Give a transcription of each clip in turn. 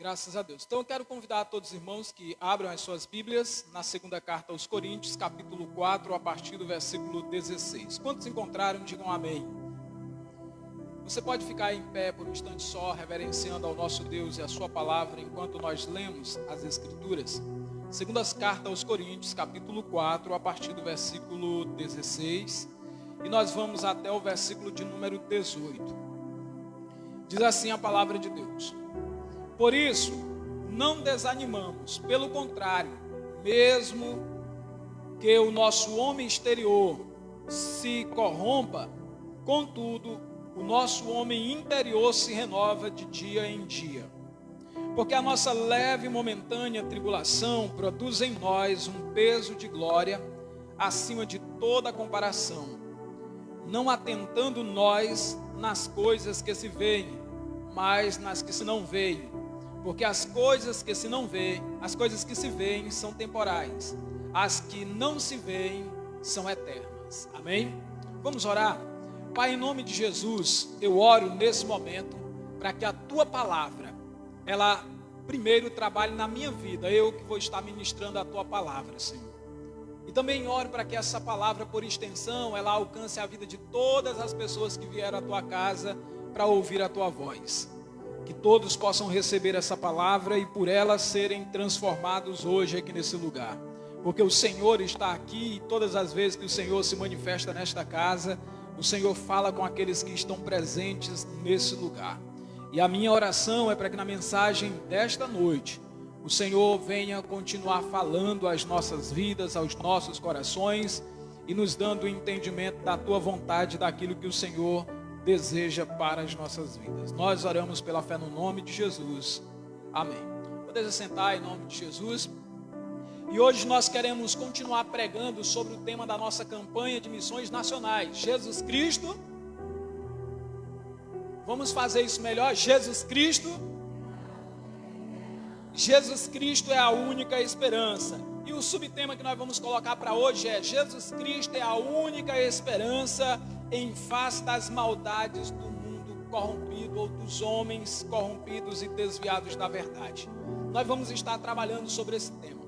Graças a Deus. Então eu quero convidar todos os irmãos que abram as suas Bíblias na segunda carta aos Coríntios, capítulo 4, a partir do versículo 16. Quantos encontraram, digam amém. Você pode ficar em pé por um instante só, reverenciando ao nosso Deus e a sua palavra, enquanto nós lemos as Escrituras. Segunda carta aos Coríntios, capítulo 4, a partir do versículo 16. E nós vamos até o versículo de número 18. Diz assim a palavra de Deus: por isso, não desanimamos, pelo contrário, mesmo que o nosso homem exterior se corrompa, contudo, o nosso homem interior se renova de dia em dia. Porque a nossa leve e momentânea tribulação produz em nós um peso de glória acima de toda comparação, não atentando nós nas coisas que se veem, mas nas que se não veem. Porque as coisas que se não veem, as coisas que se veem são temporais, as que não se veem são eternas. Amém? Vamos orar? Pai, em nome de Jesus, eu oro nesse momento para que a tua palavra, ela primeiro trabalhe na minha vida, eu que vou estar ministrando a tua palavra, Senhor. E também oro para que essa palavra, por extensão, ela alcance a vida de todas as pessoas que vieram à tua casa para ouvir a tua voz. Que todos possam receber essa palavra e por ela serem transformados hoje aqui nesse lugar. Porque o Senhor está aqui e todas as vezes que o Senhor se manifesta nesta casa, o Senhor fala com aqueles que estão presentes nesse lugar. E a minha oração é para que na mensagem desta noite, o Senhor venha continuar falando às nossas vidas, aos nossos corações e nos dando o entendimento da tua vontade, daquilo que o Senhor deseja para as nossas vidas. Nós oramos pela fé no nome de Jesus. Amém. Podeis assentar em nome de Jesus. E hoje nós queremos continuar pregando sobre o tema da nossa campanha de missões nacionais. Jesus Cristo. Vamos fazer isso melhor. Jesus Cristo. Jesus Cristo é a única esperança. E o subtema que nós vamos colocar para hoje é: Jesus Cristo é a única esperança em face das maldades do mundo corrompido, ou dos homens corrompidos e desviados da verdade. Nós vamos estar trabalhando sobre esse tema.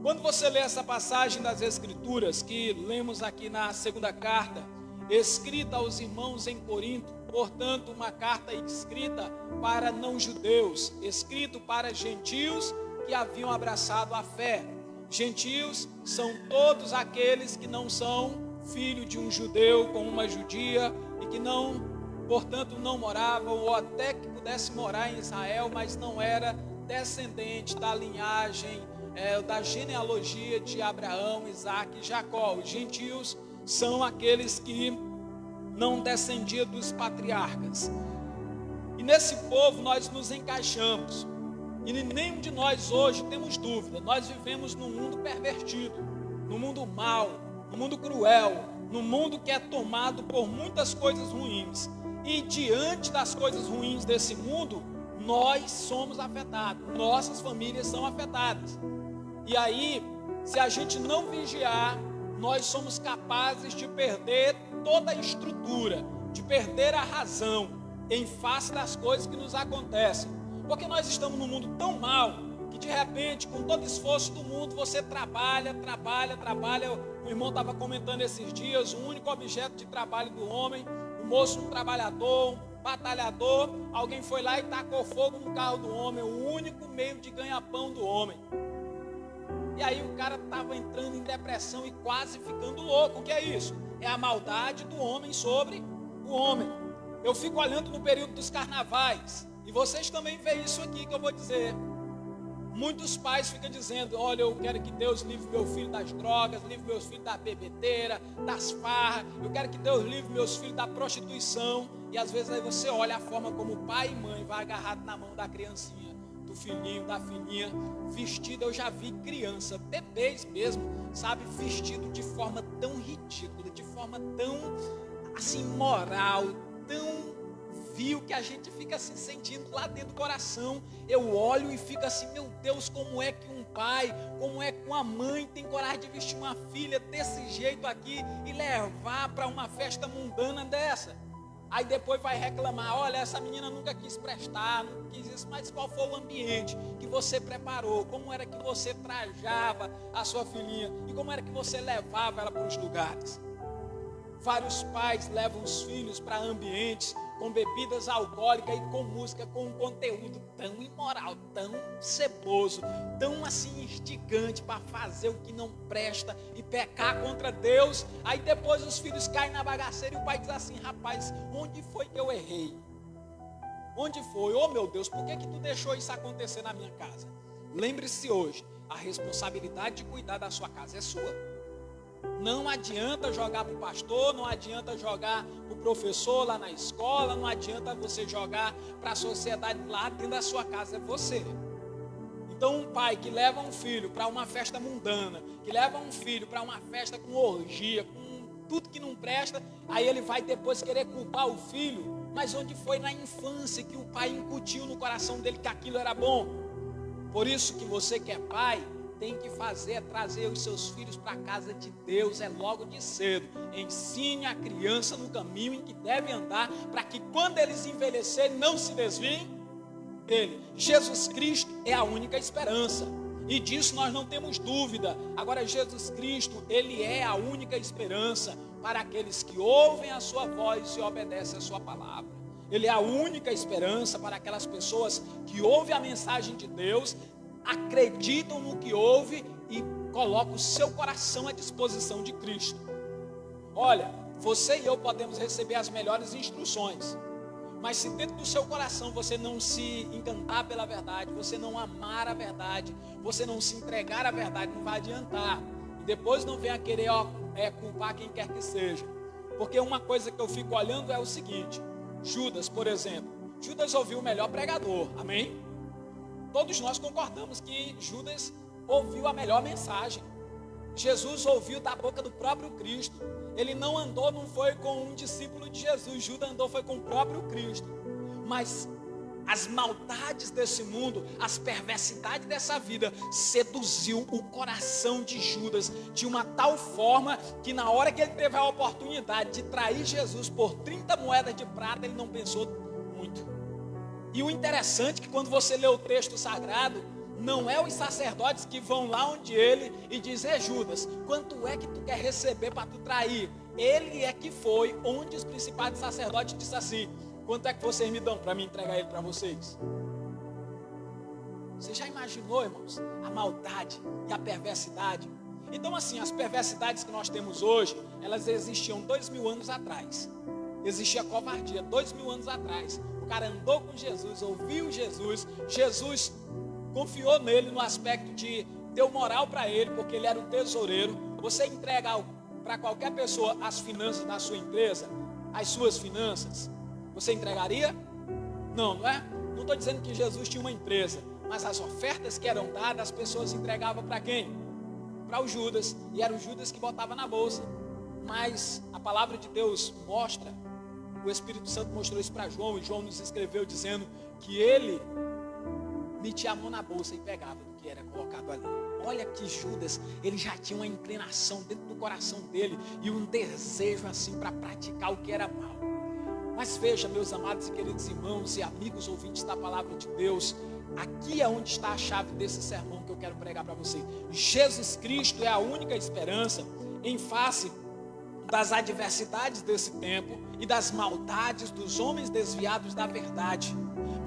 Quando você lê essa passagem das Escrituras, que lemos aqui na segunda carta, escrita aos irmãos em Corinto, portanto uma carta escrita para não-judeus, escrito para gentios que haviam abraçado a fé. Gentios são todos aqueles que não são filho de um judeu com uma judia e que não, portanto, não moravam, ou até que pudesse morar em Israel, mas não era descendente da linhagem, da genealogia de Abraão, Isaque e Jacó. Os gentios são aqueles que não descendiam dos patriarcas. E nesse povo nós nos encaixamos. E nenhum de nós hoje temos dúvida, nós vivemos num mundo pervertido, num mundo mau, num mundo cruel, num mundo que é tomado por muitas coisas ruins. E diante das coisas ruins desse mundo, nós somos afetados, nossas famílias são afetadas. E aí, se a gente não vigiar, nós somos capazes de perder toda a estrutura, de perder a razão em face das coisas que nos acontecem. Porque nós estamos num mundo tão mau que de repente, com todo esforço do mundo, você trabalha. O irmão estava comentando esses dias, o único objeto de trabalho do homem, o moço, um trabalhador, um batalhador, alguém foi lá e tacou fogo no carro do homem, o único meio de ganha-pão do homem. E aí o cara estava entrando em depressão e quase ficando louco. O que é isso? É a maldade do homem sobre o homem. Eu fico olhando no período dos carnavais, e vocês também veem isso aqui que eu vou dizer. Muitos pais ficam dizendo: olha, eu quero que Deus livre meu filho das drogas, livre meus filhos da bebedeira, das farras, eu quero que Deus livre meus filhos da prostituição. E às vezes aí você olha a forma como pai e mãe vai agarrado na mão da criancinha, do filhinho, da filhinha, vestido. Eu já vi criança, bebês mesmo, sabe, vestido de forma tão ridícula, de forma tão assim imoral, tão vil, que a gente fica se sentindo lá dentro do coração. Eu olho e fico assim: meu Deus, como é que um pai, como é que uma mãe tem coragem de vestir uma filha desse jeito aqui e levar para uma festa mundana dessa? Aí depois vai reclamar, olha, essa menina nunca quis prestar, nunca quis isso, mas qual foi o ambiente que você preparou? Como era que você trajava a sua filhinha? E como era que você levava ela para os lugares? Vários pais levam os filhos para ambientes com bebidas alcoólicas e com música, com um conteúdo tão imoral, tão ceboso, tão assim instigante para fazer o que não presta e pecar contra Deus. Aí depois os filhos caem na bagaceira e o pai diz assim, rapaz, onde foi que eu errei? Onde foi? Oh meu Deus, por que tu deixou isso acontecer na minha casa? Lembre-se hoje, a responsabilidade de cuidar da sua casa é sua. Não adianta jogar para o pastor, não adianta jogar para o professor lá na escola, não adianta você jogar para a sociedade lá dentro da sua casa, é você. Então um pai que leva um filho para uma festa mundana, que leva um filho para uma festa com orgia, com tudo que não presta, aí ele vai depois querer culpar o filho, mas onde foi na infância que o pai incutiu no coração dele que aquilo era bom? Por isso que você que é pai, tem que fazer é trazer os seus filhos para a casa de Deus, é logo de cedo. Ensine a criança no caminho em que deve andar, para que quando eles envelhecerem não se desviem dele. Jesus Cristo é a única esperança, e disso nós não temos dúvida. Agora Jesus Cristo, Ele é a única esperança para aqueles que ouvem a sua voz e obedecem a sua palavra. Ele é a única esperança para aquelas pessoas que ouvem a mensagem de Deus, acreditam no que ouve e colocam o seu coração à disposição de Cristo. Olha, você e eu podemos receber as melhores instruções, mas se dentro do seu coração você não se encantar pela verdade, você não amar a verdade, você não se entregar à verdade, não vai adiantar. E depois não venha querer culpar quem quer que seja. Porque uma coisa que eu fico olhando é o seguinte: Judas, por exemplo, Judas ouviu o melhor pregador, amém? Todos nós concordamos que Judas ouviu a melhor mensagem. Jesus ouviu da boca do próprio Cristo. Ele não andou, não foi com um discípulo de Jesus. Judas andou, foi com o próprio Cristo. Mas as maldades desse mundo, as perversidades dessa vida, seduziu o coração de Judas de uma tal forma que na hora que ele teve a oportunidade de trair Jesus por 30 moedas de prata, ele não pensou muito. E o interessante é que quando você lê o texto sagrado, não é os sacerdotes que vão lá onde ele e dizem, Judas, quanto é que tu quer receber para tu trair? Ele é que foi onde os principais sacerdotes disseram assim, quanto é que vocês me dão para me entregar ele para vocês? Você já imaginou, irmãos, a maldade e a perversidade? Então assim, as perversidades que nós temos hoje, elas existiam 2000 anos atrás. Existia covardia 2000 anos atrás. O cara andou com Jesus, ouviu Jesus, Jesus confiou nele no aspecto de deu moral para ele, porque ele era o tesoureiro. Você entrega para qualquer pessoa as finanças da sua empresa, as suas finanças, você entregaria? Não, não é? Não estou dizendo que Jesus tinha uma empresa, mas as ofertas que eram dadas, as pessoas entregavam para quem? Para o Judas, e era o Judas que botava na bolsa. Mas a palavra de Deus mostra, o Espírito Santo mostrou isso para João, e João nos escreveu dizendo que ele metia a mão na bolsa e pegava do que era colocado ali. Olha que Judas, ele já tinha uma inclinação dentro do coração dele e um desejo assim para praticar o que era mal. Mas veja, meus amados e queridos irmãos e amigos ouvintes da palavra de Deus, aqui é onde está a chave desse sermão que eu quero pregar para você. Jesus Cristo é a única esperança em face das adversidades desse tempo e das maldades dos homens desviados da verdade.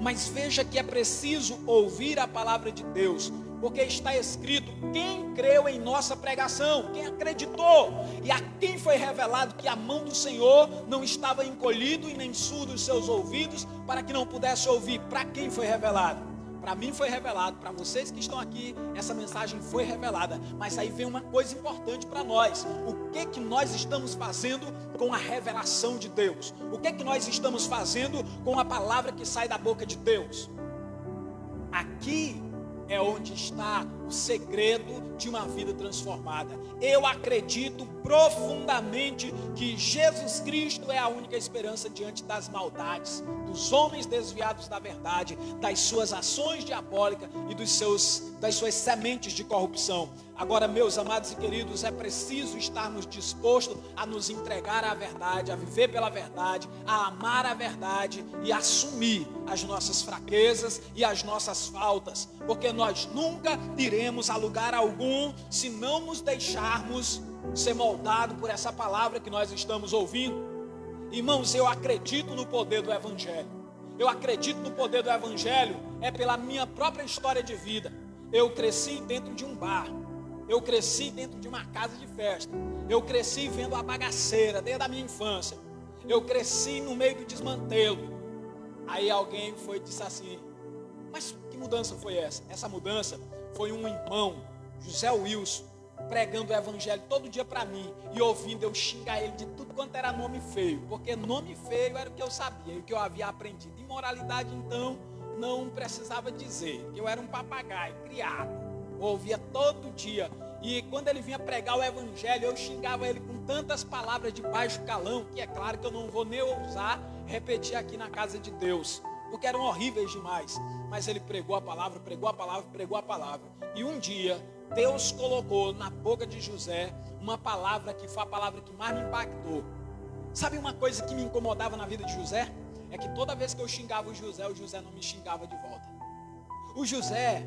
Mas veja que é preciso ouvir a palavra de Deus, porque está escrito, quem creu em nossa pregação, quem acreditou, e a quem foi revelado que a mão do Senhor não estava encolhido e nem surdo os seus ouvidos, para que não pudesse ouvir. Para quem foi revelado? Para mim foi revelado, para vocês que estão aqui, essa mensagem foi revelada. Mas aí vem uma coisa importante para nós. O que nós estamos fazendo com a revelação de Deus? O que nós estamos fazendo com a palavra que sai da boca de Deus? Aqui é onde está o segredo de uma vida transformada. Eu acredito profundamente que Jesus Cristo é a única esperança diante das maldades, dos homens desviados da verdade, das suas ações diabólicas e das suas sementes de corrupção. Agora, meus amados e queridos, é preciso estarmos dispostos a nos entregar à verdade, a viver pela verdade, a amar a verdade e assumir as nossas fraquezas e as nossas faltas, porque nós nunca iremos a lugar algum se não nos deixarmos ser moldados por essa palavra que nós estamos ouvindo. Irmãos, eu acredito no poder do Evangelho. Eu acredito no poder do Evangelho pela minha própria história de vida. Eu cresci dentro de um bar. Eu cresci dentro de uma casa de festa. Eu cresci vendo a bagaceira desde a minha infância. Eu cresci no meio do desmantelo. Aí alguém foi e disse assim: mas que mudança foi essa? Essa mudança foi um irmão, José Wilson, pregando o evangelho todo dia para mim e ouvindo eu xingar ele de tudo quanto era nome feio, porque nome feio era o que eu sabia e o que eu havia aprendido. Imoralidade, então, não precisava dizer, que eu era um papagaio criado, ouvia todo dia. E quando ele vinha pregar o evangelho, eu xingava ele com tantas palavras de baixo calão, que é claro que eu não vou nem ousar repetir aqui na casa de Deus, porque eram horríveis demais. Mas ele pregou a palavra, pregou a palavra, pregou a palavra. E um dia, Deus colocou na boca de José uma palavra que foi a palavra que mais me impactou. Sabe uma coisa que me incomodava na vida de José? É que toda vez que eu xingava o José não me xingava de volta. O José,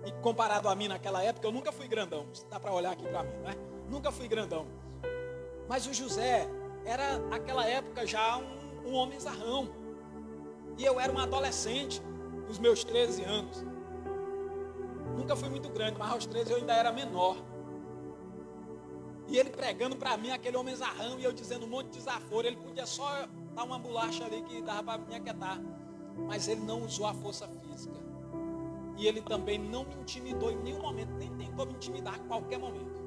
e comparado a mim naquela época, eu nunca fui grandão. Dá para olhar aqui para mim, né? Nunca fui grandão. Mas o José era, naquela época, já um homem zarrão. E eu era um adolescente, nos meus 13 anos. Nunca fui muito grande, mas aos 13 eu ainda era menor. E ele pregando para mim, aquele homem zarrão, e eu dizendo um monte de desaforo. Ele podia só dar uma bolacha ali que dava para me aquietar. Mas ele não usou a força física. E ele também não me intimidou em nenhum momento, nem tentou me intimidar em qualquer momento.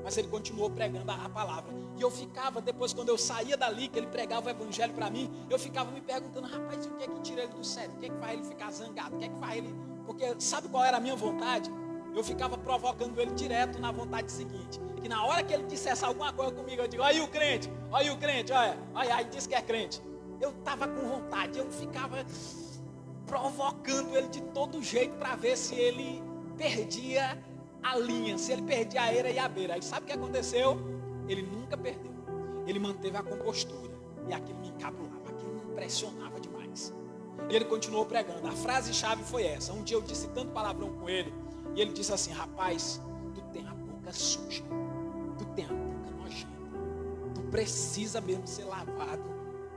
Mas ele continuou pregando a palavra. E eu ficava, depois quando eu saía dali, que ele pregava o evangelho para mim, eu ficava me perguntando: rapaz, o que é que tira ele do sério? O que é que faz ele ficar zangado? O que é que faz ele... Porque sabe qual era a minha vontade? Eu ficava provocando ele direto na vontade seguinte, que na hora que ele dissesse alguma coisa comigo, eu digo: aí o crente, olha, aí disse que é crente. Eu estava com vontade, eu ficava provocando ele de todo jeito para ver se ele perdia a linha, se ele perdia a eira e a beira. Aí sabe o que aconteceu? Ele nunca perdeu, ele manteve a compostura, e aquilo me encabulava, aquilo me impressionava demais. E ele continuou pregando. A frase-chave foi essa. Um dia eu disse tanto palavrão com ele, e ele disse assim: rapaz, tu tem a boca suja, tu tem a boca nojenta, tu precisa mesmo ser lavado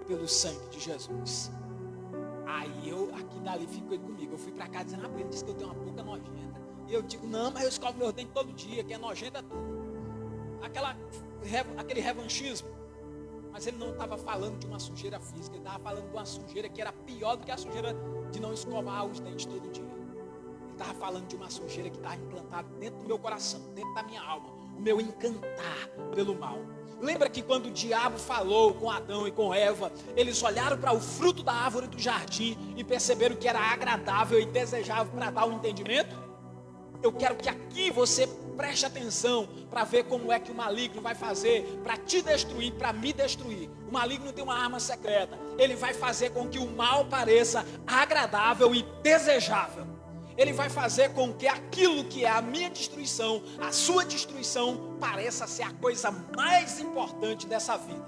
pelo sangue de Jesus. Aí aqui dali ficou comigo. Eu fui para casa dizendo: ele disse que eu tenho uma boca nojenta. E eu digo: não, mas eu escovo meus dentes todo dia, que é nojenta tudo. Aquele revanchismo. Mas ele não estava falando de uma sujeira física, ele estava falando de uma sujeira que era pior do que a sujeira de não escovar os dentes todo dia. Ele estava falando de uma sujeira que estava implantada dentro do meu coração, dentro da minha alma, o meu encantar pelo mal. Lembra que quando o diabo falou com Adão e com Eva, eles olharam para o fruto da árvore do jardim e perceberam que era agradável e desejável para dar um entendimento? Eu quero que aqui você preste atenção para ver como é que o maligno vai fazer para te destruir, para me destruir. O maligno tem uma arma secreta. Ele vai fazer com que o mal pareça agradável e desejável. Ele vai fazer com que aquilo que é a minha destruição, a sua destruição, pareça ser a coisa mais importante dessa vida.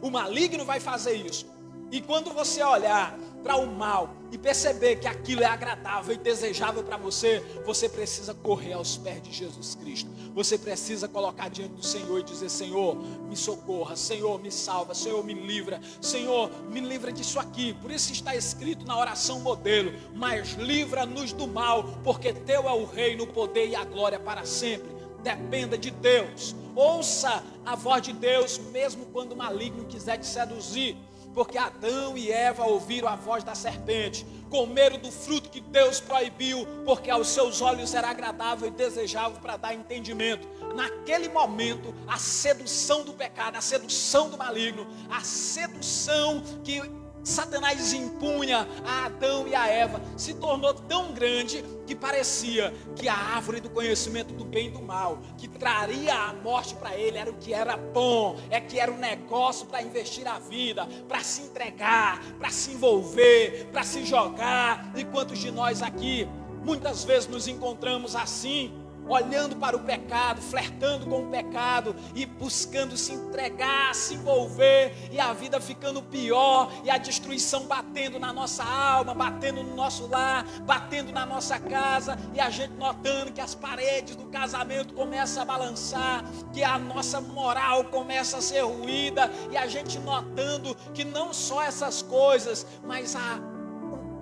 O maligno vai fazer isso. E quando você olhar para o mal e perceber que aquilo é agradável e desejável para você, você precisa correr aos pés de Jesus Cristo. Você precisa colocar diante do Senhor e dizer: Senhor, me socorra, Senhor, me salva, Senhor, me livra, Senhor, me livra disso aqui. Por isso está escrito na oração modelo: mas livra-nos do mal, porque teu é o reino, o poder e a glória para sempre. Dependa de Deus. Ouça a voz de Deus, mesmo quando o maligno quiser te seduzir. Porque Adão e Eva ouviram a voz da serpente, comeram do fruto que Deus proibiu, porque aos seus olhos era agradável e desejável para dar entendimento. Naquele momento, a sedução do pecado, a sedução do maligno, a sedução que Satanás impunha a Adão e a Eva, se tornou tão grande que parecia que a árvore do conhecimento do bem e do mal, que traria a morte para ele, era o que era bom, que era um negócio para investir a vida, para se entregar, para se envolver, para se jogar. E quantos de nós aqui, muitas vezes nos encontramos assim, olhando para o pecado, flertando com o pecado e buscando se entregar, se envolver, e a vida ficando pior, e a destruição batendo na nossa alma, batendo no nosso lar, batendo na nossa casa, e a gente notando que as paredes do casamento começam a balançar, que a nossa moral começa a ser ruída, e a gente notando que não só essas coisas, mas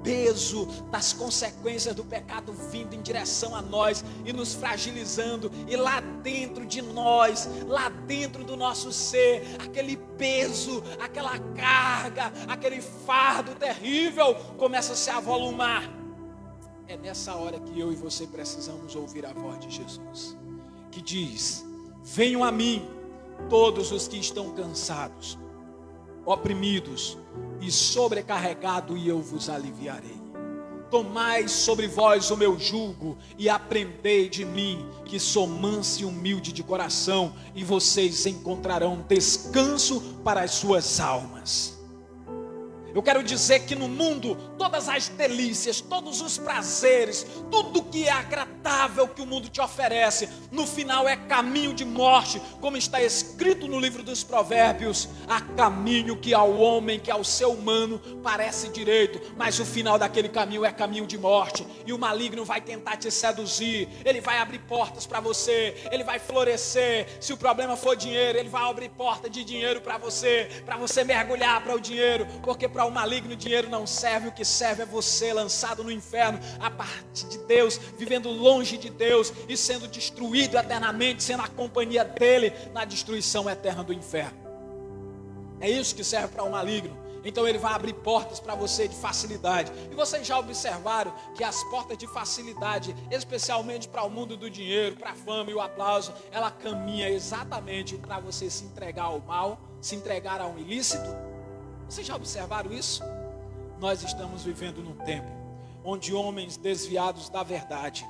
peso das consequências do pecado vindo em direção a nós e nos fragilizando, e lá dentro de nós, lá dentro do nosso ser, aquele peso, aquela carga, aquele fardo terrível começa a se avolumar. É nessa hora que eu e você precisamos ouvir a voz de Jesus, que diz: venham a mim todos os que estão cansados, oprimidos e sobrecarregados, e eu vos aliviarei. Tomai sobre vós o meu jugo e aprendei de mim, que sou manso e humilde de coração, e vocês encontrarão descanso para as suas almas. Eu quero dizer que no mundo, todas as delícias, todos os prazeres, tudo que é agradável que o mundo te oferece, no final é caminho de morte, como está escrito no livro dos Provérbios: há caminho que ao homem, que ao ser humano parece direito, mas o final daquele caminho é caminho de morte, e o maligno vai tentar te seduzir, ele vai abrir portas para você, ele vai florescer. Se o problema for dinheiro, ele vai abrir porta de dinheiro para você mergulhar para o dinheiro, porque para o maligno dinheiro não serve. O que serve é você lançado no inferno, a parte de Deus, vivendo longe de Deus e sendo destruído eternamente, sendo a companhia dele na destruição eterna do inferno. É isso que serve para o maligno. Então ele vai abrir portas para você de facilidade. E vocês já observaram que as portas de facilidade, especialmente para o mundo do dinheiro, para a fama e o aplauso, ela caminha exatamente para você se entregar ao mal, se entregar a um ilícito. Vocês já observaram isso? Nós estamos vivendo num tempo onde homens desviados da verdade,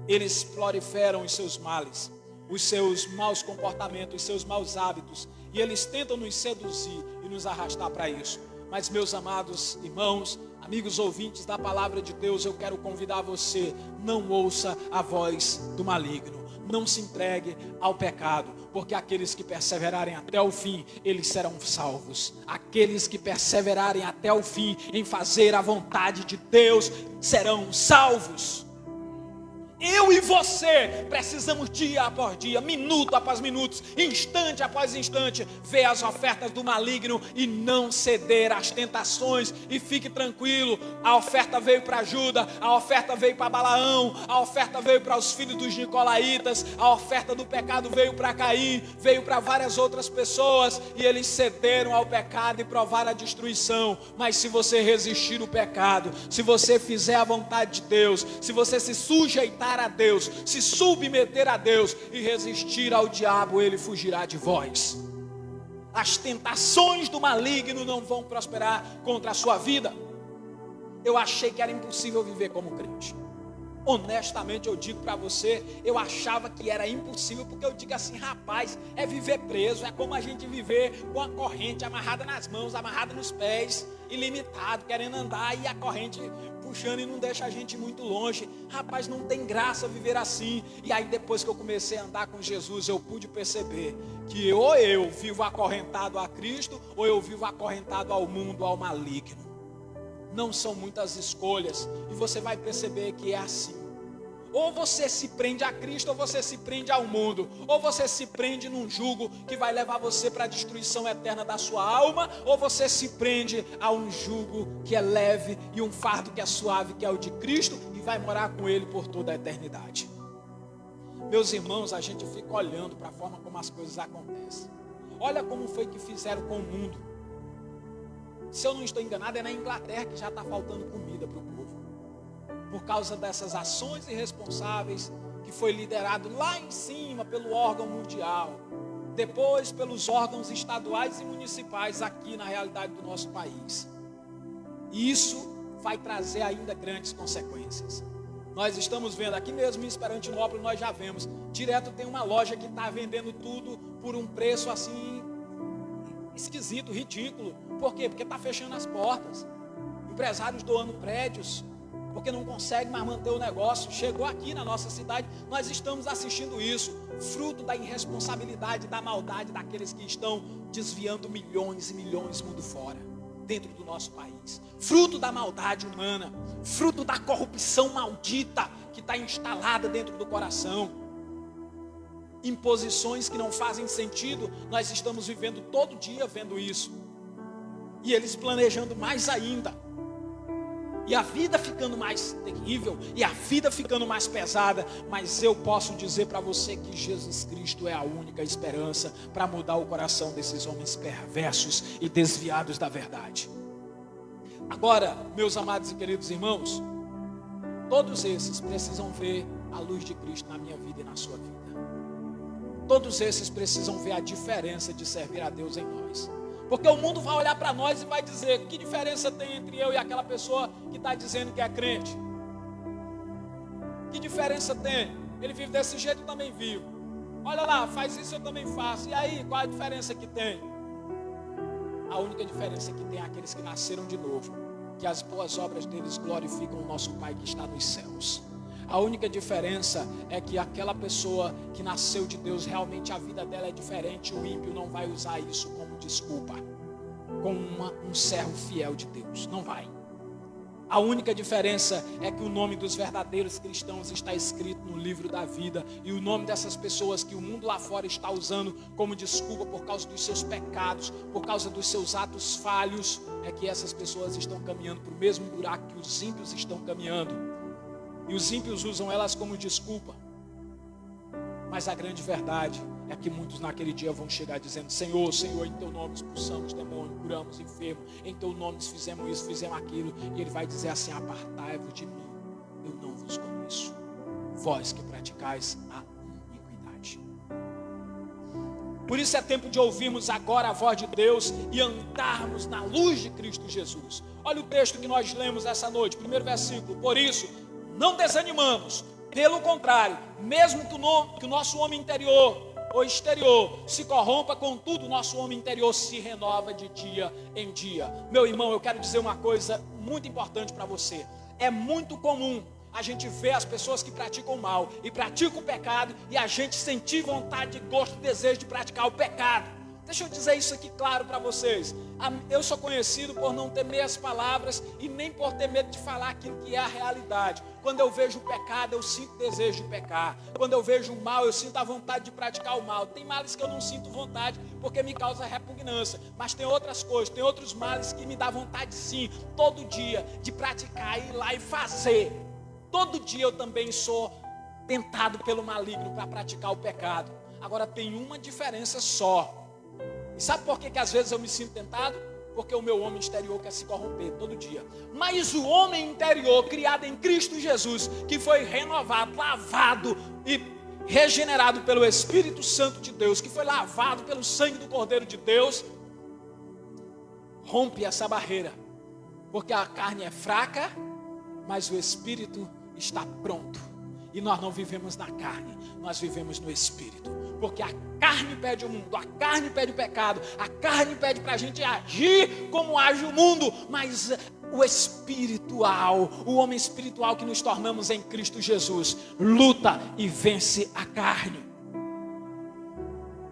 eles proliferam os seus males, os seus maus comportamentos, os seus maus hábitos, e eles tentam nos seduzir e nos arrastar para isso. Mas, meus amados irmãos, amigos ouvintes da palavra de Deus, eu quero convidar você: não ouça a voz do maligno, não se entregue ao pecado, porque aqueles que perseverarem até o fim, eles serão salvos. Aqueles que perseverarem até o fim em fazer a vontade de Deus serão salvos. Eu e você precisamos dia após dia, minuto após minuto, instante após instante, ver as ofertas do maligno e não ceder às tentações. E fique tranquilo, a oferta veio para Judas, a oferta veio para Balaão, a oferta veio para os filhos dos Nicolaitas, a oferta do pecado veio para Caim, veio para várias outras pessoas, e eles cederam ao pecado e provaram a destruição. Mas se você resistir ao pecado, se você fizer a vontade de Deus, se você se sujeitar a Deus, se submeter a Deus e resistir ao diabo, ele fugirá de vós. As tentações do maligno não vão prosperar contra a sua vida. Eu achei que era impossível viver como crente. Honestamente eu digo para você, eu achava que era impossível, porque eu digo assim: rapaz, é viver preso, é como a gente viver com a corrente amarrada nas mãos, amarrada nos pés, ilimitado, querendo andar, e a corrente puxando e não deixa a gente muito longe. Rapaz, não tem graça viver assim. E aí, depois que eu comecei a andar com Jesus, eu pude perceber que ou eu vivo acorrentado a Cristo, ou eu vivo acorrentado ao mundo, ao maligno. Não são muitas escolhas, e você vai perceber que é assim. Ou você se prende a Cristo, ou você se prende ao mundo. Ou você se prende num jugo que vai levar você para a destruição eterna da sua alma, ou você se prende a um jugo que é leve e um fardo que é suave, que é o de Cristo, e vai morar com Ele por toda a eternidade. Meus irmãos, a gente fica olhando para a forma como as coisas acontecem. Olha como foi que fizeram com o mundo. Se eu não estou enganado, é na Inglaterra que já está faltando comida para o povo, por causa dessas ações irresponsáveis que foi liderado lá em cima pelo órgão mundial. depois pelos órgãos estaduais e municipais aqui na realidade do nosso país. E isso vai trazer ainda grandes consequências. Nós estamos vendo aqui mesmo em Esperantinópolis, nós já vemos, direto tem uma loja que está vendendo tudo por um preço assim, esquisito, ridículo. Por quê? Porque está fechando as portas. Empresários doando prédios, porque não consegue mais manter o negócio. Chegou aqui na nossa cidade, nós estamos assistindo isso, fruto da irresponsabilidade, da maldade daqueles que estão desviando milhões e milhões mundo fora, dentro do nosso país, fruto da maldade humana, fruto da corrupção maldita que está instalada dentro do coração, imposições que não fazem sentido. Nós estamos vivendo todo dia vendo isso, e eles planejando mais ainda, e a vida ficando mais terrível, e a vida ficando mais pesada. Mas eu posso dizer para você que Jesus Cristo é a única esperança para mudar o coração desses homens perversos e desviados da verdade. Agora, meus amados e queridos irmãos, todos esses precisam ver a luz de Cristo na minha vida e na sua vida. Todos esses precisam ver a diferença de servir a Deus em nós. Porque o mundo vai olhar para nós e vai dizer: que diferença tem entre eu e aquela pessoa que está dizendo que é crente? Que diferença tem? Ele vive desse jeito, eu também vivo. Olha lá, faz isso, eu também faço. E aí, qual a diferença que tem? A única diferença que tem é aqueles que nasceram de novo, que as boas obras deles glorificam o nosso Pai que está nos céus. A única diferença é que aquela pessoa que nasceu de Deus, realmente a vida dela é diferente. O ímpio não vai usar isso como desculpa, como um servo fiel de Deus. Não vai. A única diferença é que o nome dos verdadeiros cristãos está escrito no livro da vida. E o nome dessas pessoas que o mundo lá fora está usando como desculpa por causa dos seus pecados, por causa dos seus atos falhos, é que essas pessoas estão caminhando para o mesmo buraco que os ímpios estão caminhando. E os ímpios usam elas como desculpa. Mas a grande verdade é que muitos naquele dia vão chegar dizendo: Senhor, Senhor, em teu nome expulsamos demônio, curamos enfermo, em teu nome fizemos isso, fizemos aquilo. E ele vai dizer assim: apartai-vos de mim, eu não vos conheço, vós que praticais a iniquidade. Por isso é tempo de ouvirmos agora a voz de Deus e andarmos na luz de Cristo Jesus. Olha o texto que nós lemos essa noite, primeiro versículo: por isso não desanimamos, pelo contrário, mesmo que o nosso homem interior ou exterior se corrompa, contudo o nosso homem interior se renova de dia em dia. Meu irmão, eu quero dizer uma coisa muito importante para você. É muito comum a gente ver as pessoas que praticam o mal e praticam o pecado, e a gente sentir vontade, gosto, desejo de praticar o pecado. Deixa eu dizer isso aqui claro para vocês. Eu sou conhecido por não ter meias palavras e nem por ter medo de falar aquilo que é a realidade. Quando eu vejo o pecado, eu sinto desejo de pecar. Quando eu vejo o mal, eu sinto a vontade de praticar o mal. Tem males que eu não sinto vontade porque me causa repugnância. Mas tem outras coisas, tem outros males que me dá vontade sim, todo dia, de praticar, ir lá e fazer. Todo dia eu também sou tentado pelo maligno para praticar o pecado. Agora tem uma diferença só. E sabe por que às vezes eu me sinto tentado? Porque o meu homem exterior quer se corromper todo dia. Mas o homem interior, criado em Cristo Jesus, que foi renovado, lavado e regenerado pelo Espírito Santo de Deus, que foi lavado pelo sangue do Cordeiro de Deus, rompe essa barreira. Porque a carne é fraca, mas o Espírito está pronto. E nós não vivemos na carne, nós vivemos no Espírito. Porque a carne pede o mundo, a carne pede o pecado, a carne pede para a gente agir como age o mundo. Mas o espiritual, o homem espiritual que nos tornamos em Cristo Jesus, luta e vence a carne.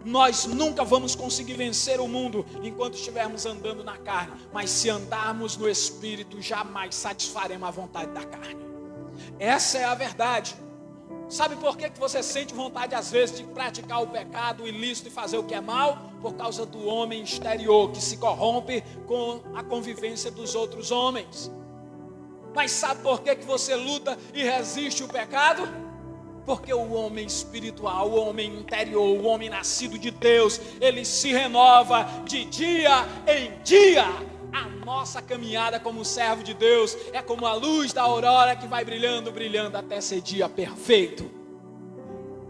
Nós nunca vamos conseguir vencer o mundo enquanto estivermos andando na carne. Mas se andarmos no Espírito, jamais satisfaremos a vontade da carne. Essa é a verdade. Sabe por que você sente vontade às vezes de praticar o pecado, o ilícito e fazer o que é mal? Por causa do homem exterior que se corrompe com a convivência dos outros homens. Mas sabe por que você luta e resiste o pecado? Porque o homem espiritual, o homem interior, o homem nascido de Deus, ele se renova de dia em dia. A nossa caminhada como servo de Deus é como a luz da aurora que vai brilhando, brilhando até ser dia perfeito.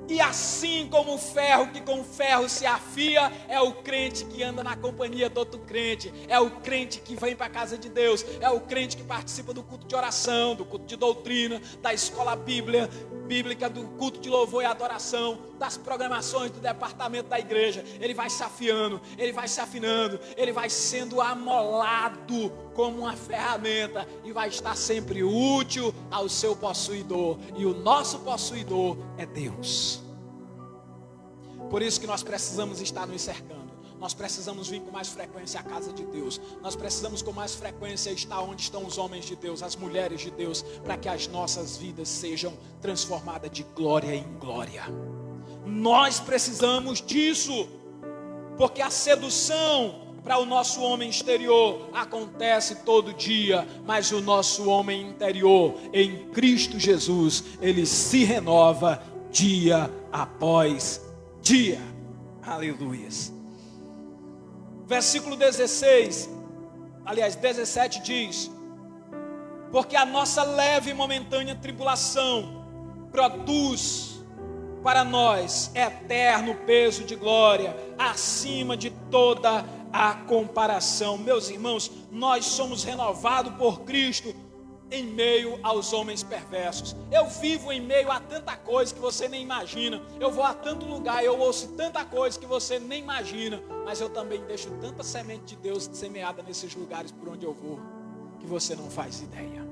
E E assim como o ferro que com ferro se afia, é o crente que anda na companhia do outro crente, é o crente que vem para a casa de Deus, é o crente que participa do culto de oração, do culto de doutrina, da escola bíblica, do culto de louvor e adoração, das programações do departamento da igreja. Ele vai se afiando, ele vai se afinando, ele vai sendo amolado como uma ferramenta e vai estar sempre útil ao seu possuidor. E o nosso possuidor é Deus. Por isso que nós precisamos estar nos cercando. Nós precisamos vir com mais frequência à casa de Deus. Nós precisamos com mais frequência estar onde estão os homens de Deus, as mulheres de Deus, para que as nossas vidas sejam transformadas de glória em glória. Nós precisamos disso, porque a sedução para o nosso homem exterior acontece todo dia, mas o nosso homem interior, em Cristo Jesus, ele se renova dia após dia. Aleluias. Versículo 17 diz: porque a nossa leve e momentânea tribulação produz para nós eterno peso de glória, acima de toda a comparação. Meus irmãos, nós somos renovados por Cristo em meio aos homens perversos. Eu vivo em meio a tanta coisa que você nem imagina. Eu vou a tanto lugar, eu ouço tanta coisa que você nem imagina. Mas eu também deixo tanta semente de Deus semeada nesses lugares por onde eu vou, que você não faz ideia.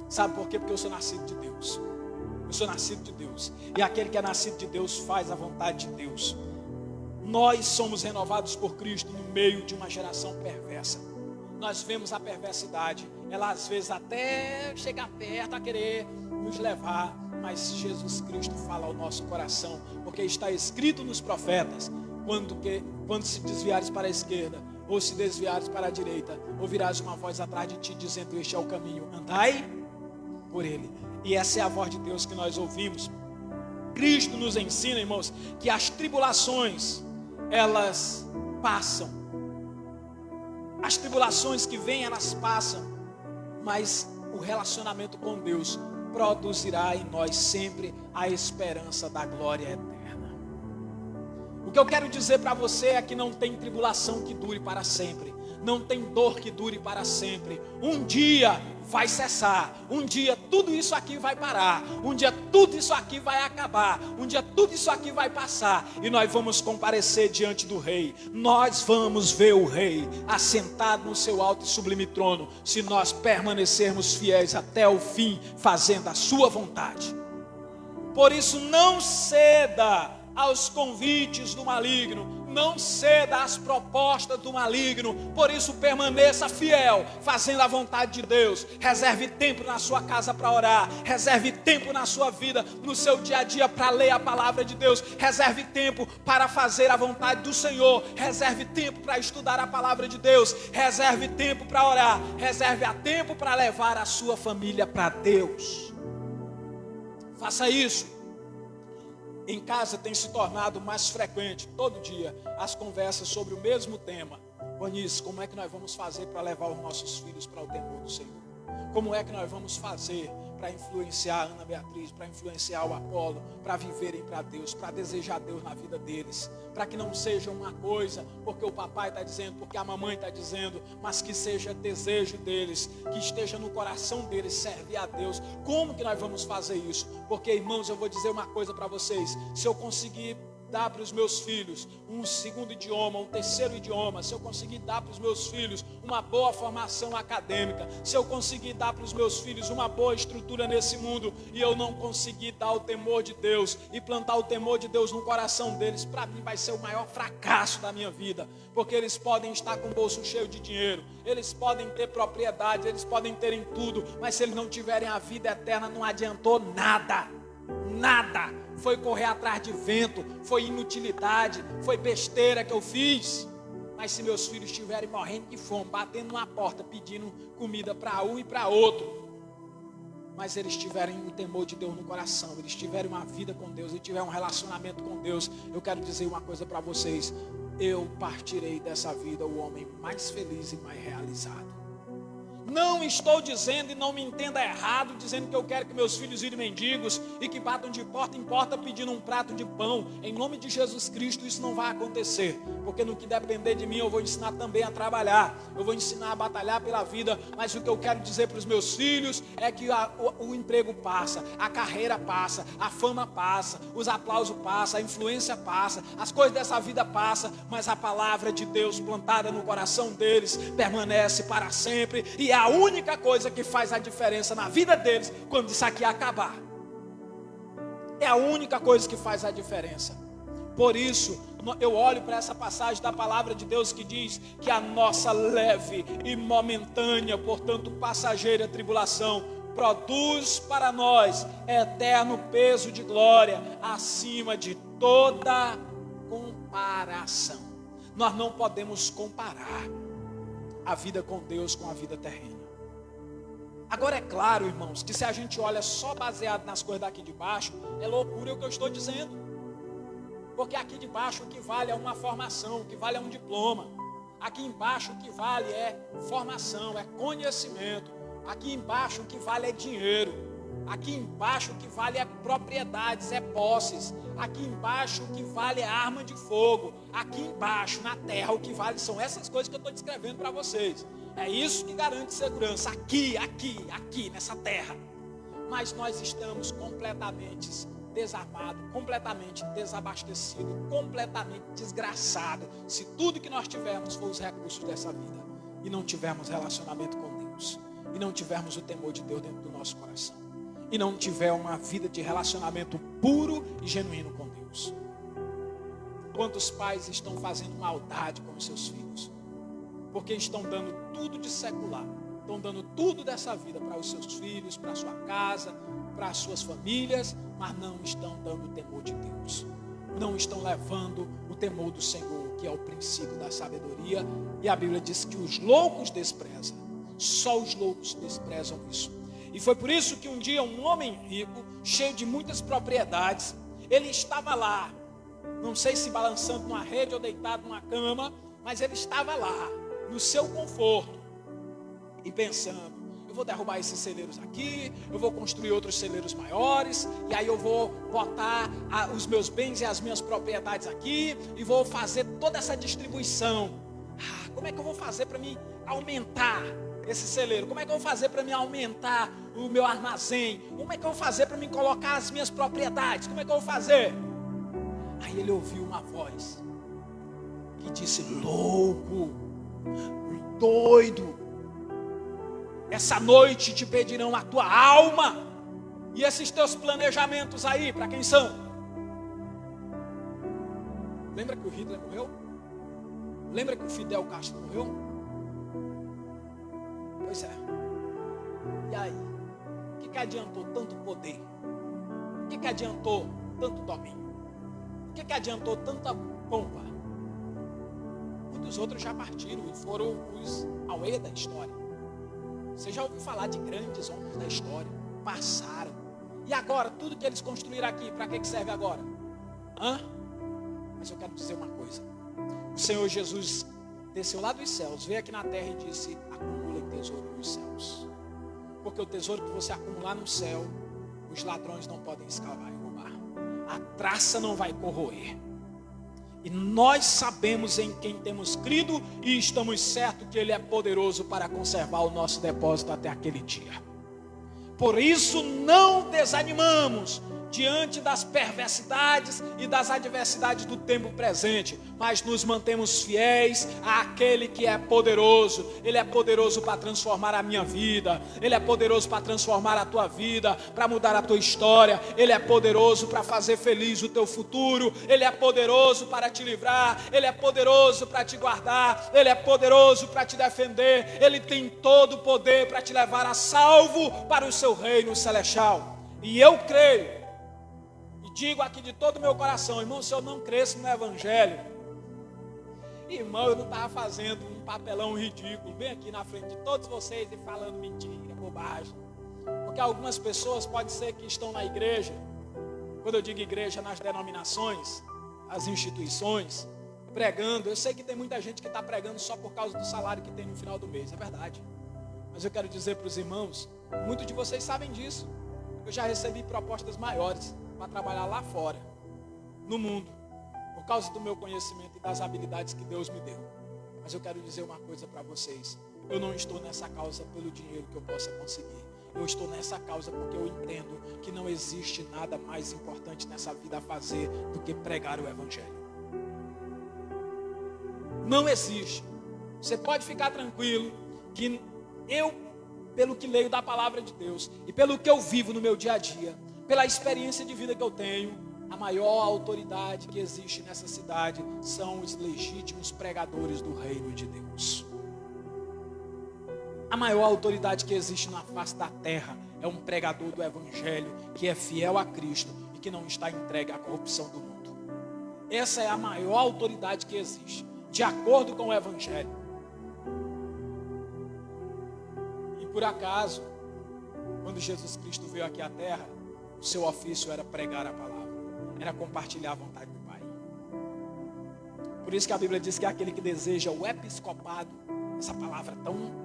Sabe por quê? Porque eu sou nascido de Deus. Eu sou nascido de Deus. E aquele que é nascido de Deus faz a vontade de Deus. Nós somos renovados por Cristo no meio de uma geração perversa. Nós vemos a perversidade. Ela às vezes até chega perto a querer nos levar. Mas Jesus Cristo fala ao nosso coração. Porque está escrito nos profetas: quando se desviares para a esquerda, ou se desviares para a direita, ouvirás uma voz atrás de ti dizendo: este é o caminho, andai por ele. E essa é a voz de Deus que nós ouvimos. Cristo nos ensina, irmãos, que as tribulações, elas passam. As tribulações que vêm, elas passam. Mas o relacionamento com Deus produzirá em nós sempre a esperança da glória eterna. O que eu quero dizer para você é que não tem tribulação que dure para sempre. Não tem dor que dure para sempre. Um dia vai cessar. Um dia tudo isso aqui vai parar. Um dia tudo isso aqui vai acabar. Um dia tudo isso aqui vai passar. E nós vamos comparecer diante do Rei. Nós vamos ver o Rei assentado no seu alto e sublime trono, se nós permanecermos fiéis até o fim, fazendo a sua vontade. Por isso, não ceda aos convites do maligno, não ceda às propostas do maligno. Por isso permaneça fiel, fazendo a vontade de Deus. Reserve tempo na sua casa para orar, reserve tempo na sua vida, no seu dia a dia, para ler a palavra de Deus. Reserve tempo para fazer a vontade do Senhor, reserve tempo para estudar a palavra de Deus, reserve tempo para orar, reserve tempo para levar a sua família para Deus. Faça isso. Em casa tem se tornado mais frequente, todo dia, as conversas sobre o mesmo tema. Eunice, como é que nós vamos fazer para levar os nossos filhos para o temor do Senhor? Como é que nós vamos fazer para influenciar a Ana Beatriz, para influenciar o Apolo, para viverem para Deus, para desejar Deus na vida deles? Para que não seja uma coisa porque o papai está dizendo, porque a mamãe está dizendo, mas que seja desejo deles, que esteja no coração deles servir a Deus. Como que nós vamos fazer isso? Porque, irmãos, eu vou dizer uma coisa para vocês: se eu conseguir dar para os meus filhos um segundo idioma, um terceiro idioma, se eu conseguir dar para os meus filhos uma boa formação acadêmica, se eu conseguir dar para os meus filhos uma boa estrutura nesse mundo, e eu não conseguir dar o temor de Deus e plantar o temor de Deus no coração deles, para mim vai ser o maior fracasso da minha vida. Porque eles podem estar com o bolso cheio de dinheiro, eles podem ter propriedade, eles podem terem tudo, mas se eles não tiverem a vida eterna, não adiantou nada. Nada. Foi correr atrás de vento, foi inutilidade, foi besteira que eu fiz. Mas se meus filhos estiverem morrendo de fome, batendo na porta, pedindo comida para um e para outro, mas eles tiverem o temor de Deus no coração, eles tiverem uma vida com Deus, eles tiverem um relacionamento com Deus, eu quero dizer uma coisa para vocês: eu partirei dessa vida o homem mais feliz e mais realizado. Não estou dizendo, e não me entenda errado, dizendo que eu quero que meus filhos virem mendigos e que batam de porta em porta pedindo um prato de pão. Em nome de Jesus Cristo isso não vai acontecer, porque no que depender de mim eu vou ensinar também a trabalhar, eu vou ensinar a batalhar pela vida. Mas o que eu quero dizer para os meus filhos é que o emprego passa, a carreira passa, a fama passa, os aplausos passam, a influência passa, as coisas dessa vida passam, mas a palavra de Deus plantada no coração deles permanece para sempre, e é a única coisa que faz a diferença na vida deles quando isso aqui acabar. É a única coisa que faz a diferença. Por isso, eu olho para essa passagem da palavra de Deus que diz que a nossa leve e momentânea, portanto passageira tribulação, produz para nós eterno peso de glória acima de toda comparação. Nós não podemos comparar a vida com Deus com a vida terrena. Agora é claro, irmãos, que se a gente olha só baseado nas coisas daqui de baixo, é loucura o que eu estou dizendo. Porque aqui de baixo o que vale é uma formação, o que vale é um diploma. Aqui embaixo o que vale é formação, é conhecimento. Aqui embaixo o que vale é dinheiro. Aqui embaixo o que vale é propriedades, é posses. Aqui embaixo o que vale é arma de fogo. Aqui embaixo, na terra, o que vale são essas coisas que eu estou descrevendo para vocês. É isso que garante segurança, aqui, nessa terra. Mas nós estamos completamente desarmados, completamente desabastecidos, completamente desgraçados, se tudo que nós tivermos for os recursos dessa vida, e não tivermos relacionamento com Deus, e não tivermos o temor de Deus dentro do nosso coração, e não tiver uma vida de relacionamento puro e genuíno com Deus. Quantos pais estão fazendo maldade com os seus filhos? Porque estão dando tudo de secular, estão dando tudo dessa vida para os seus filhos, para a sua casa, para as suas famílias, mas não estão dando o temor de Deus. Não estão levando o temor do Senhor, que é o princípio da sabedoria. E a Bíblia diz que os loucos desprezam. Só os loucos desprezam isso. E foi por isso que um dia um homem rico, cheio de muitas propriedades, ele estava lá, não sei se balançando numa rede ou deitado numa cama, mas ele estava lá, no seu conforto, e pensando: eu vou derrubar esses celeiros aqui, eu vou construir outros celeiros maiores, e aí eu vou botar os meus bens e as minhas propriedades aqui, e vou fazer toda essa distribuição. Como é que eu vou fazer para me aumentar esse celeiro? Como é que eu vou fazer para me aumentar o meu armazém? Como é que eu vou fazer para me colocar as minhas propriedades? Como é que eu vou fazer? Aí ele ouviu uma voz que disse: louco, doido, essa noite te pedirão a tua alma. E esses teus planejamentos aí, para quem são? Lembra que o Hitler morreu? Lembra que o Fidel Castro morreu? Pois é. E aí? O que adiantou tanto poder? O que adiantou tanto domínio? O que adiantou tanta pompa? Muitos outros já partiram e foram os auê da história. Você já ouviu falar de grandes homens da história? Passaram. E agora, tudo que eles construíram aqui, para que serve agora? Mas eu quero dizer uma coisa. O Senhor Jesus desceu lá dos céus, veio aqui na terra e disse: acumulem tesouro nos céus. Porque o tesouro que você acumular no céu, os ladrões não podem escavar e roubar. A traça não vai corroer. E nós sabemos em quem temos crido e estamos certos que Ele é poderoso para conservar o nosso depósito até aquele dia. Por isso não desanimamos diante das perversidades e das adversidades do tempo presente, mas nos mantemos fiéis àquele que é poderoso. Ele é poderoso para transformar a minha vida, Ele é poderoso para transformar a tua vida, para mudar a tua história. Ele é poderoso para fazer feliz o teu futuro. Ele é poderoso para te livrar, Ele é poderoso para te guardar, Ele é poderoso para te defender. Ele tem todo o poder para te levar a salvo para o seu reino celestial. E eu creio, digo aqui de todo o meu coração, irmão, se eu não cresço no Evangelho, irmão, eu não estava fazendo um papelão ridículo, bem aqui na frente de todos vocês e falando mentira, bobagem. Porque algumas pessoas pode ser que estão na igreja, quando eu digo igreja, nas denominações, as instituições, pregando. Eu sei que tem muita gente que está pregando só por causa do salário que tem no final do mês, é verdade. Mas eu quero dizer para os irmãos, muitos de vocês sabem disso. Eu já recebi propostas maiores para trabalhar lá fora, no mundo, por causa do meu conhecimento e das habilidades que Deus me deu. Mas eu quero dizer uma coisa para vocês. Eu não estou nessa causa pelo dinheiro que eu possa conseguir. Eu estou nessa causa porque eu entendo que não existe nada mais importante nessa vida a fazer do que pregar o Evangelho. Não existe. Você pode ficar tranquilo que eu, pelo que leio da palavra de Deus e pelo que eu vivo no meu dia a dia, pela experiência de vida que eu tenho, a maior autoridade que existe nessa cidade são os legítimos pregadores do reino de Deus. A maior autoridade que existe na face da terra é um pregador do Evangelho que é fiel a Cristo e que não está entregue à corrupção do mundo. Essa é a maior autoridade que existe, de acordo com o Evangelho. E por acaso, quando Jesus Cristo veio aqui à terra, o seu ofício era pregar a palavra, era compartilhar a vontade do Pai. Por isso que a Bíblia diz que é aquele que deseja o episcopado, essa palavra tão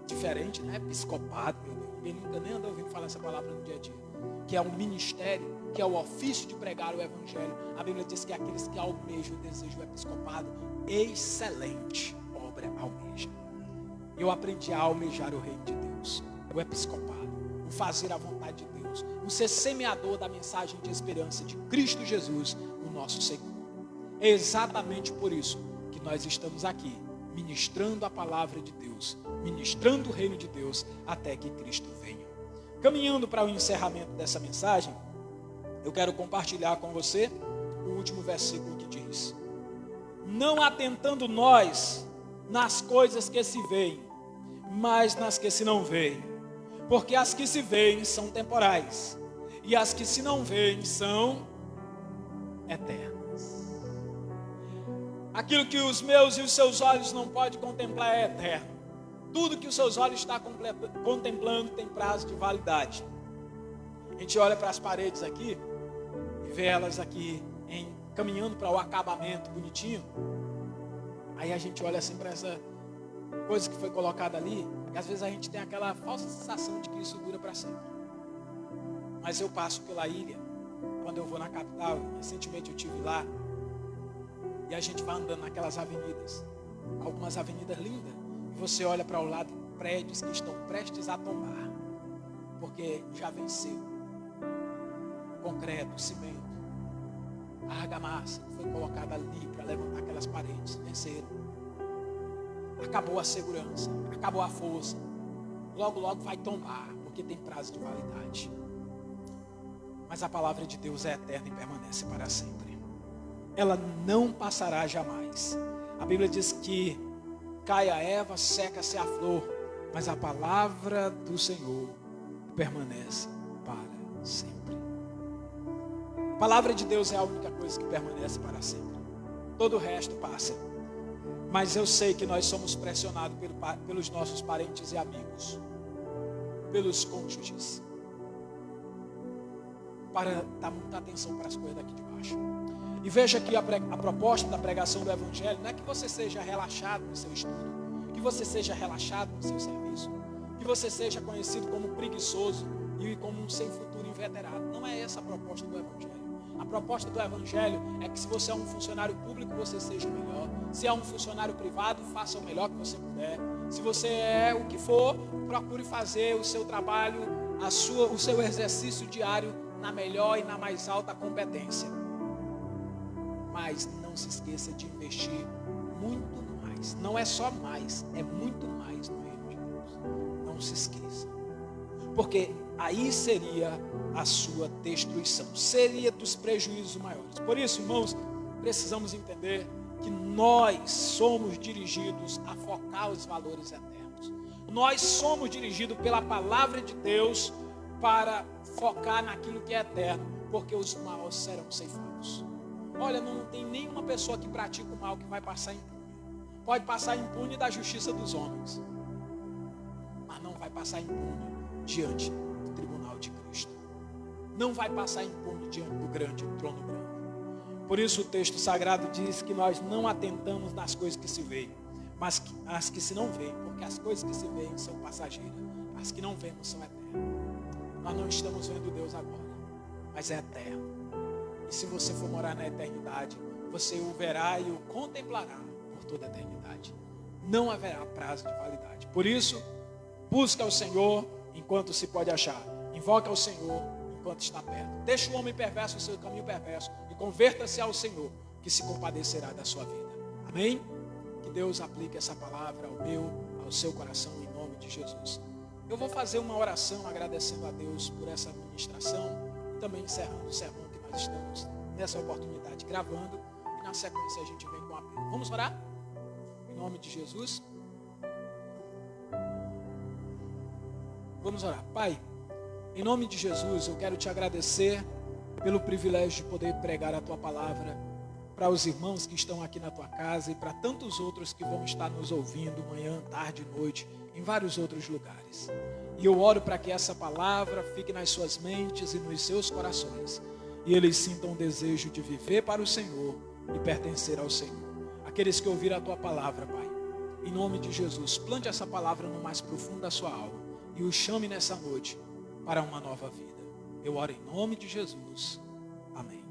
diferente, né? Episcopado, meu Deus, ninguém nunca nem anda ouvindo falar essa palavra no dia a dia, que é um ministério, que é o ofício de pregar o Evangelho. A Bíblia diz que aqueles que almejam o desejo do episcopado, excelente obra almeja. Eu aprendi a almejar o reino de Deus, o episcopado, o fazer a vontade de Deus, o ser semeador da mensagem de esperança de Cristo Jesus, o nosso Senhor. É exatamente por isso que nós estamos aqui, ministrando a palavra de Deus, ministrando o reino de Deus, até que Cristo venha. Caminhando para o encerramento dessa mensagem, eu quero compartilhar com você o último versículo que diz: não atentando nós nas coisas que se veem, mas nas que se não veem, porque as que se veem são temporais, e as que se não veem são eternas. Aquilo que os meus e os seus olhos não podem contemplar é eterno. Tudo que os seus olhos estão contemplando tem prazo de validade. A gente olha para as paredes aqui e vê elas aqui caminhando para o acabamento bonitinho. Aí a gente olha assim para essa coisa que foi colocada ali, e às vezes a gente tem aquela falsa sensação de que isso dura para sempre. Mas eu passo pela ilha, quando eu vou na capital, recentemente eu estive lá, e a gente vai andando naquelas avenidas, algumas avenidas lindas, e você olha para o lado, prédios que estão prestes a tombar, porque já venceu o concreto, o cimento, a argamassa que foi colocada ali para levantar aquelas paredes, venceram. Acabou a segurança, acabou a força, logo vai tombar, porque tem prazo de validade. Mas a palavra de Deus é eterna e permanece para sempre. Ela não passará jamais. A Bíblia diz que cai a erva, seca-se a flor, mas a palavra do Senhor permanece para sempre. A palavra de Deus é a única coisa que permanece para sempre. Todo o resto passa. Mas eu sei que nós somos pressionados pelos nossos parentes e amigos, pelos cônjuges, para dar muita atenção para as coisas daqui de baixo. E veja que a proposta da pregação do Evangelho não é que você seja relaxado no seu estudo, que você seja relaxado no seu serviço, que você seja conhecido como preguiçoso e como um sem futuro inveterado. Não é essa a proposta do Evangelho. A proposta do Evangelho é que se você é um funcionário público, você seja o melhor. Se é um funcionário privado, faça o melhor que você puder. Se você é o que for, procure fazer o seu trabalho, o seu exercício diário na melhor e na mais alta competência. Mas não se esqueça de investir muito mais. Não é só mais, é muito mais no reino de Deus. Não se esqueça. Porque aí seria a sua destruição. Seria dos prejuízos maiores. Por isso, irmãos, precisamos entender que nós somos dirigidos a focar os valores eternos. Nós somos dirigidos pela palavra de Deus para focar naquilo que é eterno, porque os maus serão ceifados. Olha, não tem nenhuma pessoa que pratica o mal que vai passar impune. Pode passar impune da justiça dos homens, mas não vai passar impune diante do tribunal de Cristo. Não vai passar impune diante do grande trono branco. Por isso o texto sagrado diz que nós não atentamos nas coisas que se veem, mas as que se não veem, porque as coisas que se veem são passageiras, as que não vemos são eternas. Nós não estamos vendo Deus agora, mas é eterno. E se você for morar na eternidade, você o verá e o contemplará por toda a eternidade. Não haverá prazo de validade. Por isso, busca o Senhor enquanto se pode achar. Invoca o Senhor enquanto está perto. Deixa o homem perverso o seu caminho perverso e converta-se ao Senhor, que se compadecerá da sua vida. Amém? Que Deus aplique essa palavra ao meu, ao seu coração, em nome de Jesus. Eu vou fazer uma oração agradecendo a Deus por essa ministração e também encerrando o sermão que nós estamos nessa oportunidade gravando, e na sequência a gente vem com a apelo. Vamos orar? Em nome de Jesus. Vamos orar. Pai, em nome de Jesus, eu quero te agradecer pelo privilégio de poder pregar a tua palavra para os irmãos que estão aqui na tua casa e para tantos outros que vão estar nos ouvindo manhã, tarde e noite, em vários outros lugares. E eu oro para que essa palavra fique nas suas mentes e nos seus corações, e eles sintam o desejo de viver para o Senhor e pertencer ao Senhor. Aqueles que ouviram a tua palavra, Pai, em nome de Jesus, plante essa palavra no mais profundo da sua alma e o chame nessa noite para uma nova vida. Eu oro em nome de Jesus. Amém.